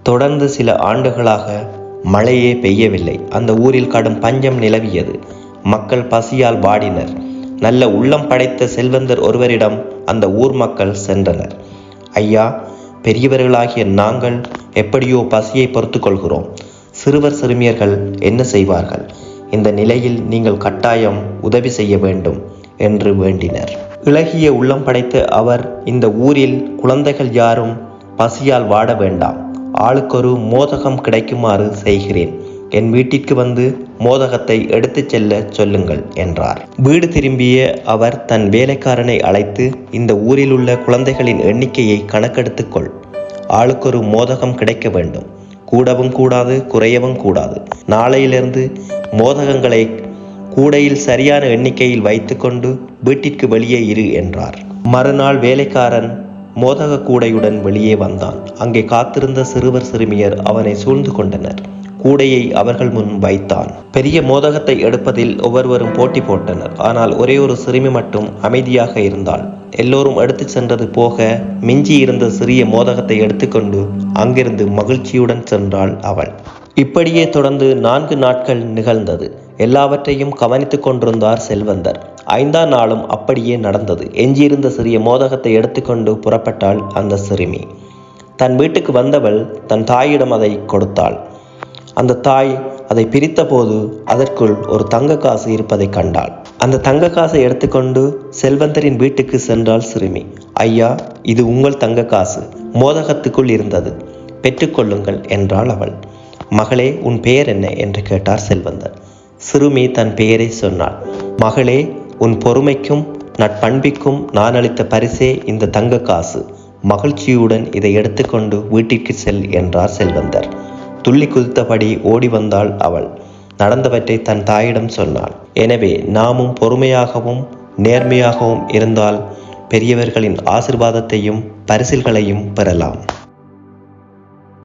தொடர்ந்து சில ஆண்டுகளாக மழையே பெய்யவில்லை. அந்த ஊரில் கடும் பஞ்சம் நிலவியது. மக்கள் பசியால் வாடினர். நல்ல உள்ளம் படைத்த செல்வந்தர் ஒருவரிடம் அந்த ஊர் மக்கள் சென்றனர். ஐயா, பெரியவர்களாகிய நாங்கள் எப்படியோ பசியை பொறுத்து கொள்கிறோம். சிறுவர் சிறுமியர்கள் என்ன செய்வார்கள்? இந்த நிலையில் நீங்கள் கட்டாயம் உதவி செய்ய வேண்டும் என்று வேண்டினர். இளகிய உள்ளம் படைத்த அவர், இந்த ஊரில் குழந்தைகள் யாரும் பசியால் வாட வேண்டாம். ஆளுக்கொரு மோதகம் கிடைக்குமாறு செய்கிறேன். என் வீட்டிற்கு வந்து மோதகத்தை எடுத்துச் செல்ல சொல்லுங்கள் என்றார். வீடு திரும்பிய அவர் தன் வேலைக்காரனை அழைத்து, இந்த ஊரில் உள்ள குழந்தைகளின் எண்ணிக்கையை கணக்கெடுத்துக்கொள். ஆளுக்கொரு மோதகம் கிடைக்க வேண்டும். கூடவும் கூடாது, குறையவும் கூடாது. நாளையிலிருந்து மோதகங்களை கூடையில் சரியான எண்ணிக்கையில் வைத்துக்கொண்டு வீட்டிற்கு வெளியே இரு என்றார். மறுநாள் வேலைக்காரன் மோதக கூடையுடன் வெளியே வந்தான். அங்கே காத்திருந்த சிறுவர் சிறுமியர் அவனை சூழ்ந்து கொண்டனர். கூடையை அவர்கள் முன் வைத்தான். பெரிய மோதகத்தை எடுப்பதில் ஒவ்வொருவரும் போட்டி போட்டனர். ஆனால் ஒரே ஒரு சிறுமி மட்டும் அமைதியாக இருந்தாள். எல்லோரும் எடுத்து சென்றது போக மிஞ்சி இருந்த சிறிய மோதகத்தை எடுத்துக்கொண்டு அங்கிருந்து மகிழ்ச்சியுடன் சென்றாள் அவள். இப்படியே தொடர்ந்து 4 நாட்கள் நிகழ்ந்தது. எல்லாவற்றையும் கவனித்துக் கொண்டிருந்தார் செல்வந்தர். 5ஆம் நாளும் அப்படியே நடந்தது. எஞ்சியிருந்த சிறிய மோதகத்தை எடுத்துக்கொண்டு புறப்பட்டாள் அந்த சிறுமி. தன் வீட்டுக்கு வந்தவள் தன் தாயிடம் அதை கொடுத்தாள். அந்த தாய் அதை பிரித்த போது அதற்குள் ஒரு தங்க காசு இருப்பதை கண்டாள். அந்த தங்க காசை எடுத்துக்கொண்டு செல்வந்தரின் வீட்டுக்கு சென்றாள் சிறுமி. ஐயா, இது உங்கள் தங்க காசு. மோதகத்துக்குள் இருந்தது, பெற்றுக்கொள்ளுங்கள் என்றாள் அவள். மகளே, உன் பெயர் என்ன என்று கேட்டார் செல்வந்தர். சிறுமி தன் பெயரை சொன்னாள். மகளே, உன் பொறுமைக்கும் நட்பண்பிற்கும் நான் அளித்த பரிசே இந்த தங்க காசு. மகிழ்ச்சியுடன் இதை எடுத்துக்கொண்டு வீட்டிற்கு செல் என்றார் செல்வந்தர். துள்ளி குதித்தபடி ஓடி வந்தாள் அவள். நடந்தவற்றை தன் தாயிடம் சொன்னாள். எனவே நாமும் பொறுமையாகவும் நேர்மையாகவும் இருந்தால் பெரியவர்களின் ஆசிர்வாதத்தையும் பரிசில்களையும் பெறலாம்.